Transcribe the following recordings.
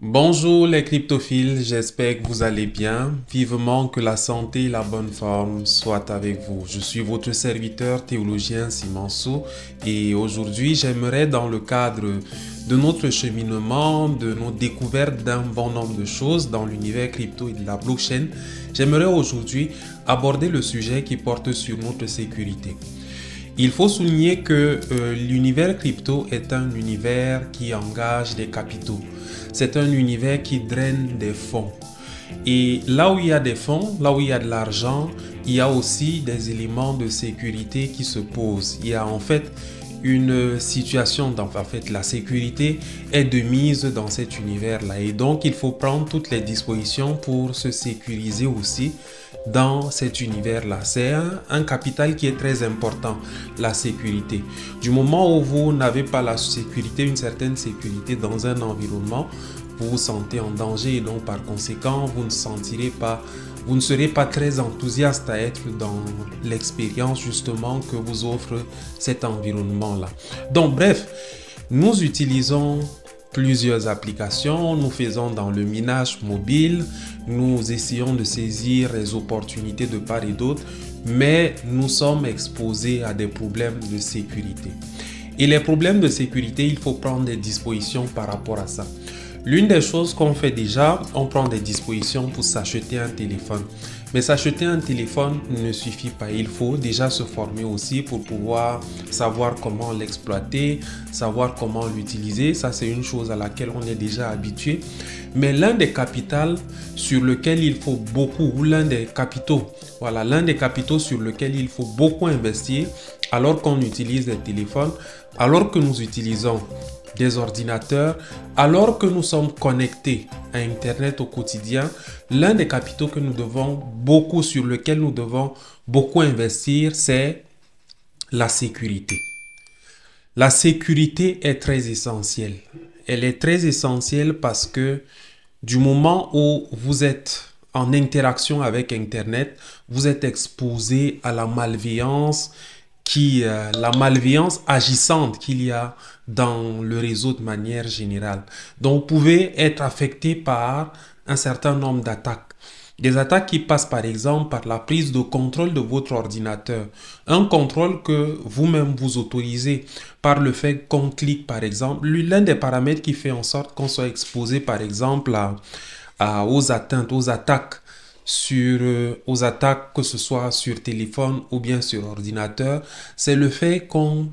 Bonjour les cryptophiles, j'espère que vous allez bien. Vivement que la santé et la bonne forme soient avec vous. Je suis votre serviteur théologien Simanso et aujourd'hui j'aimerais dans le cadre de notre cheminement, de nos découvertes d'un bon nombre de choses dans l'univers crypto et de la blockchain, j'aimerais aujourd'hui aborder le sujet qui porte sur notre sécurité. Il faut souligner que l'univers crypto est un univers qui engage des capitaux. C'est un univers qui draine des fonds. Et là où il y a des fonds, là où il y a de l'argent, il y a aussi des éléments de sécurité qui se posent. Il y a en fait une situation, la sécurité est de mise dans cet univers-là. Et donc, il faut prendre toutes les dispositions pour se sécuriser aussi dans cet univers-là. C'est un capital qui est très important, la sécurité. Du moment où vous n'avez pas la sécurité, une certaine sécurité dans un environnement, vous vous sentez en danger et donc par conséquent, vous ne serez pas très enthousiaste à être dans l'expérience justement que vous offre cet environnement-là. Donc bref, nous utilisons plusieurs applications, nous faisons dans le minage mobile, nous essayons de saisir les opportunités de part et d'autre, mais nous sommes exposés à des problèmes de sécurité. Et les problèmes de sécurité, il faut prendre des dispositions par rapport à ça. L'une des choses qu'on fait déjà, on prend des dispositions pour s'acheter un téléphone. Mais s'acheter un téléphone ne suffit pas. Il faut déjà se former aussi pour pouvoir savoir comment l'exploiter, savoir comment l'utiliser. Ça, c'est une chose à laquelle on est déjà habitué. Mais l'un des capitaux sur lequel il faut beaucoup, ou l'un des capitaux sur lequel il faut beaucoup investir alors qu'on utilise des téléphones, alors que nous utilisons des ordinateurs, alors que nous sommes connectés à Internet au quotidien, l'un des capitaux sur lequel nous devons beaucoup investir, c'est la sécurité. La sécurité est très essentielle. Elle est très essentielle parce que du moment où vous êtes en interaction avec Internet, vous êtes exposé à la malveillance agissante qu'il y a dans le réseau de manière générale. Donc, vous pouvez être affecté par un certain nombre d'attaques. Des attaques qui passent par exemple par la prise de contrôle de votre ordinateur. Un contrôle que vous-même vous autorisez par le fait qu'on clique par exemple. L'un des paramètres qui fait en sorte qu'on soit exposé par exemple aux attaques que ce soit sur téléphone ou bien sur ordinateur, c'est le fait qu'on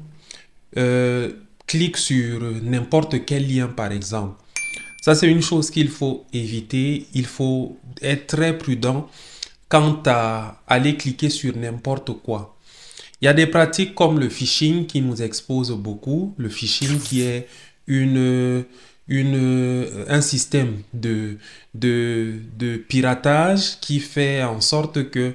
clique sur n'importe quel lien par exemple. Ça, c'est une chose qu'il faut éviter. Il faut être très prudent quant à aller cliquer sur n'importe quoi. Il y a des pratiques comme le phishing qui nous expose beaucoup. Le phishing qui est un système de piratage qui fait en sorte que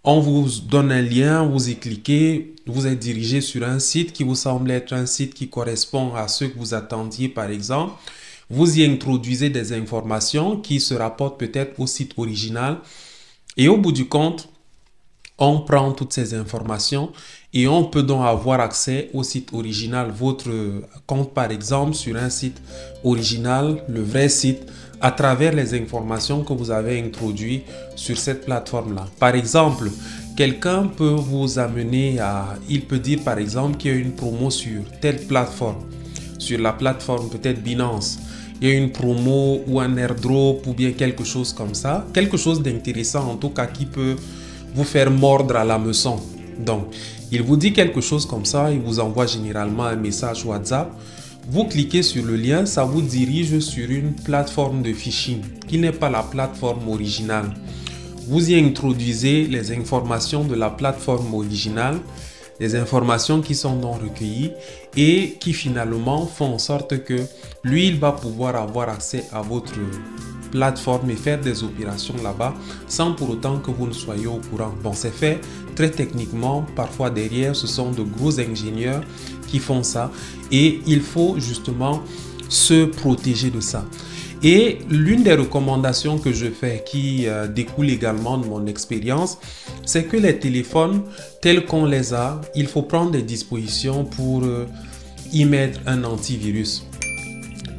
on vous donne un lien, vous y cliquez, vous êtes dirigé sur un site qui vous semble être un site qui correspond à ce que vous attendiez par exemple. Vous y introduisez des informations qui se rapportent peut-être au site original et au bout du compte, on prend toutes ces informations et on peut donc avoir accès au site original, votre compte par exemple sur un site original, le vrai site, à travers les informations que vous avez introduites sur cette plateforme-là. Par exemple, quelqu'un peut vous amener il peut dire par exemple qu'il y a une promo sur telle plateforme, sur la plateforme peut-être Binance. Il y a une promo ou un airdrop ou bien quelque chose comme ça, quelque chose d'intéressant en tout cas qui peut vous faire mordre à l'hameçon. Donc, il vous dit quelque chose comme ça, il vous envoie généralement un message WhatsApp. Vous cliquez sur le lien, ça vous dirige sur une plateforme de phishing qui n'est pas la plateforme originale. Vous y introduisez les informations de la plateforme originale, des informations qui sont non recueillies et qui finalement font en sorte que lui, il va pouvoir avoir accès à votre plateforme et faire des opérations là-bas sans pour autant que vous ne soyez au courant. Bon, c'est fait très techniquement. Parfois derrière, ce sont de gros ingénieurs qui font ça et il faut justement se protéger de ça. Et l'une des recommandations que je fais qui découle également de mon expérience, c'est que les téléphones tels qu'on les a, il faut prendre des dispositions pour y mettre un antivirus.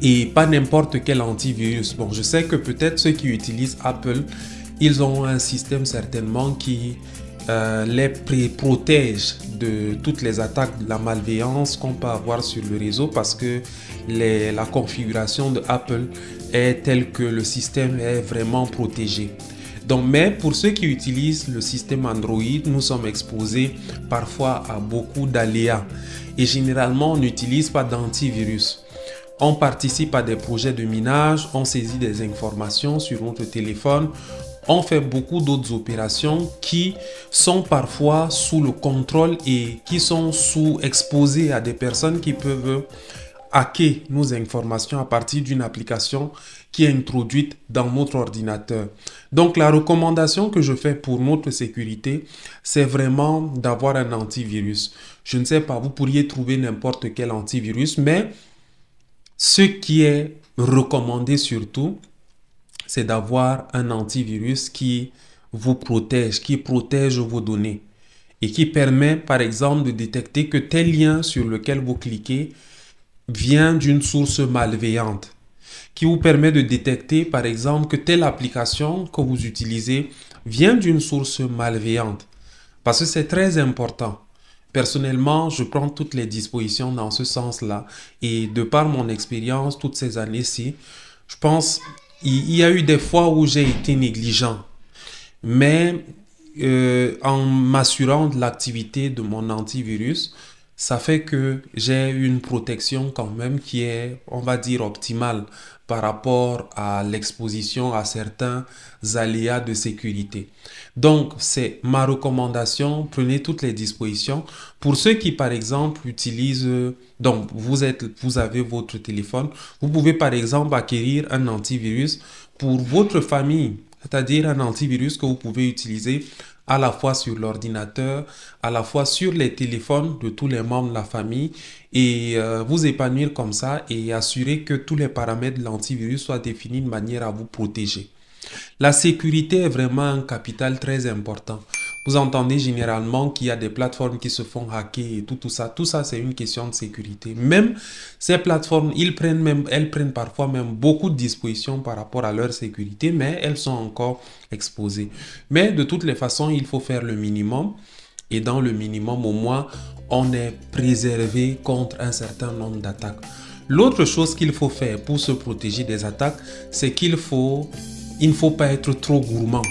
et pas n'importe quel antivirus. Bon, je sais que peut-être ceux qui utilisent Apple, ils ont un système certainement qui les protège de toutes les attaques de la malveillance qu'on peut avoir sur le réseau parce que la configuration de Apple est telle que le système est vraiment protégé. Donc, mais pour ceux qui utilisent le système Android, nous sommes exposés parfois à beaucoup d'aléas et généralement on n'utilise pas d'antivirus. On participe à des projets de minage, on saisit des informations sur notre téléphone, on fait beaucoup d'autres opérations qui sont parfois sous le contrôle et qui sont exposées à des personnes qui peuvent hacker nos informations à partir d'une application qui est introduite dans notre ordinateur. Donc la recommandation que je fais pour notre sécurité, c'est vraiment d'avoir un antivirus. Je ne sais pas, vous pourriez trouver n'importe quel antivirus, mais ce qui est recommandé surtout, c'est d'avoir un antivirus qui vous protège, qui protège vos données et qui permet par exemple de détecter que tel lien sur lequel vous cliquez vient d'une source malveillante, qui vous permet de détecter par exemple que telle application que vous utilisez vient d'une source malveillante. Parce que c'est très important. Personnellement, je prends toutes les dispositions dans ce sens-là et de par mon expérience toutes ces années-ci, je pense il y a eu des fois où j'ai été négligent, mais en m'assurant de l'activité de mon antivirus, ça fait que j'ai une protection quand même qui est, on va dire, optimale par rapport à l'exposition à certains aléas de sécurité. Donc, c'est ma recommandation, prenez toutes les dispositions. Pour ceux qui, par exemple, utilisent, donc vous avez votre téléphone, vous pouvez, par exemple, acquérir un antivirus pour votre famille, c'est-à-dire un antivirus que vous pouvez utiliser à la fois sur l'ordinateur, à la fois sur les téléphones de tous les membres de la famille et vous épanouir comme ça et assurer que tous les paramètres de l'antivirus soient définis de manière à vous protéger. La sécurité est vraiment un capital très important. Vous entendez généralement qu'il y a des plateformes qui se font hacker et tout ça. Tout ça, c'est une question de sécurité. Même ces plateformes, elles prennent parfois même beaucoup de dispositions par rapport à leur sécurité, mais elles sont encore exposées. Mais de toutes les façons, il faut faire le minimum. Et dans le minimum, au moins, on est préservé contre un certain nombre d'attaques. L'autre chose qu'il faut faire pour se protéger des attaques, c'est il ne faut pas être trop gourmand.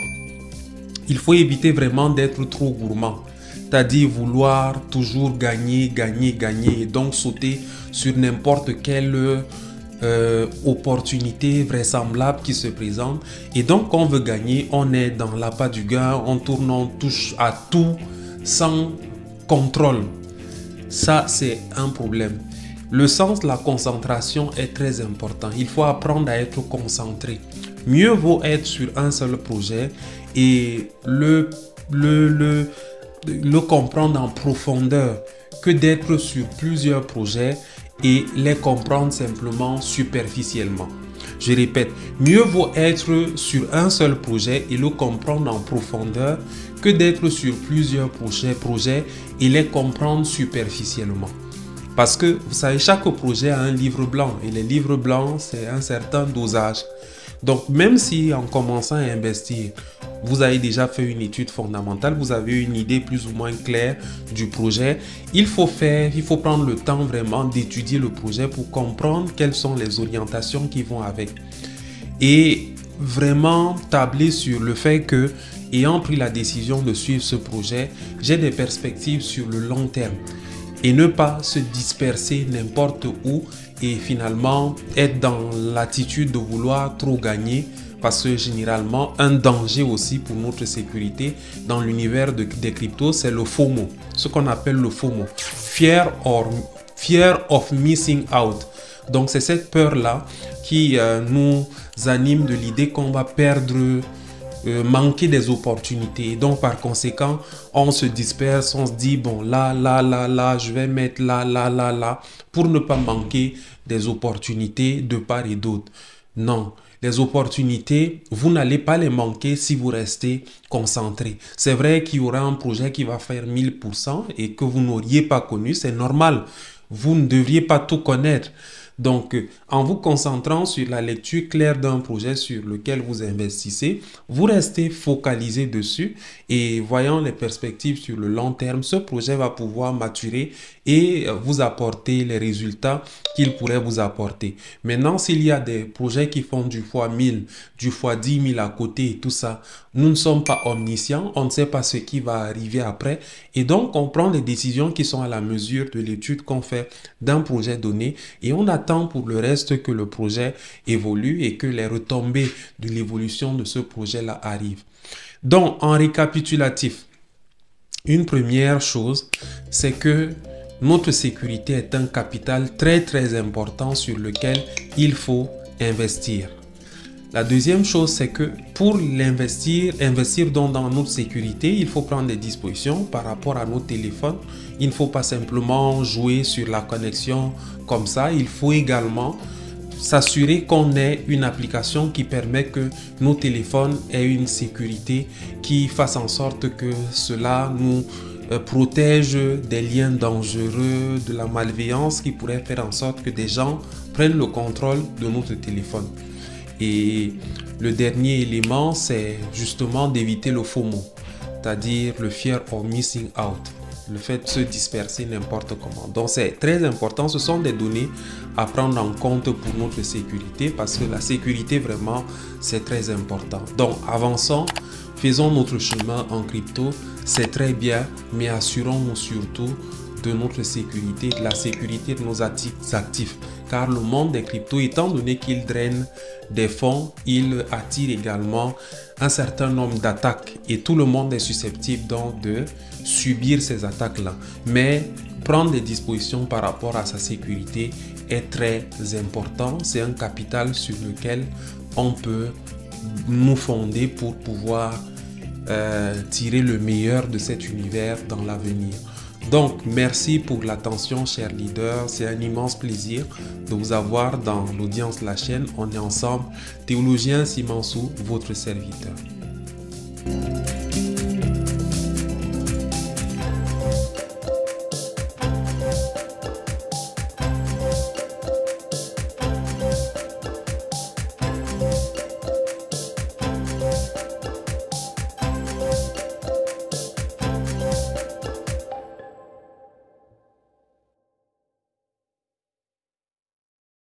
Il faut éviter vraiment d'être trop gourmand. C'est-à-dire vouloir toujours gagner, et donc sauter sur n'importe quelle opportunité vraisemblable qui se présente. Et donc, quand on veut gagner, on est dans l'appât du gain, on tourne, on touche à tout sans contrôle. Ça, c'est un problème. Le sens de la concentration est très important. Il faut apprendre à être concentré. Mieux vaut être sur un seul projet et le comprendre en profondeur que d'être sur plusieurs projets et les comprendre simplement superficiellement. Je répète, mieux vaut être sur un seul projet et le comprendre en profondeur que d'être sur plusieurs projets et les comprendre superficiellement. Parce que, vous savez, chaque projet a un livre blanc et les livres blancs, c'est un certain dosage. Donc, même si en commençant à investir, vous avez déjà fait une étude fondamentale, vous avez une idée plus ou moins claire du projet, il faut prendre le temps vraiment d'étudier le projet pour comprendre quelles sont les orientations qui vont avec. Et vraiment tabler sur le fait que, ayant pris la décision de suivre ce projet, j'ai des perspectives sur le long terme. Et ne pas se disperser n'importe où et finalement être dans l'attitude de vouloir trop gagner parce que généralement un danger aussi pour notre sécurité dans l'univers des cryptos, c'est le FOMO, ce qu'on appelle le FOMO, Fear of Missing Out. Donc c'est cette peur-là qui nous anime de l'idée qu'on va manquer des opportunités. Donc par conséquent, on se disperse, on se dit bon là, je vais mettre là, pour ne pas manquer des opportunités de part et d'autre. Non, les opportunités, vous n'allez pas les manquer si vous restez concentré. C'est vrai qu'il y aura un projet qui va faire 1000% et que vous n'auriez pas connu, c'est normal. Vous ne devriez pas tout connaître. Donc, en vous concentrant sur la lecture claire d'un projet sur lequel vous investissez, vous restez focalisé dessus et voyant les perspectives sur le long terme, ce projet va pouvoir maturer et vous apporter les résultats qu'il pourrait vous apporter. Maintenant, s'il y a des projets qui font du fois 1000, du fois 10 000 à côté et tout ça, nous ne sommes pas omniscients, on ne sait pas ce qui va arriver après et donc on prend les décisions qui sont à la mesure de l'étude qu'on fait d'un projet donné et on attend pour le reste que le projet évolue et que les retombées de l'évolution de ce projet-là arrivent. Donc, en récapitulatif, une première chose, c'est que notre sécurité est un capital très important sur lequel il faut investir. La deuxième chose, c'est que pour investir donc dans notre sécurité, il faut prendre des dispositions par rapport à nos téléphones. Il ne faut pas simplement jouer sur la connexion comme ça. Il faut également s'assurer qu'on ait une application qui permet que nos téléphones aient une sécurité qui fasse en sorte que cela nous protège des liens dangereux, de la malveillance qui pourrait faire en sorte que des gens prennent le contrôle de notre téléphone. Et le dernier élément, c'est justement d'éviter le FOMO, c'est-à-dire le fear of missing out, le fait de se disperser n'importe comment. Donc c'est très important, ce sont des données à prendre en compte pour notre sécurité parce que la sécurité vraiment c'est très important. Donc avançons, faisons notre chemin en crypto, c'est très bien, mais assurons-nous surtout de notre sécurité, de la sécurité de nos actifs. Car le monde des cryptos, étant donné qu'il draine des fonds, il attire également un certain nombre d'attaques et tout le monde est susceptible donc de subir ces attaques-là. Mais prendre des dispositions par rapport à sa sécurité est très important. C'est un capital sur lequel on peut nous fonder pour pouvoir tirer le meilleur de cet univers dans l'avenir. Donc, merci pour l'attention, chers leaders. C'est un immense plaisir de vous avoir dans l'audience de la chaîne. On est ensemble. Théologien Simansou, votre serviteur.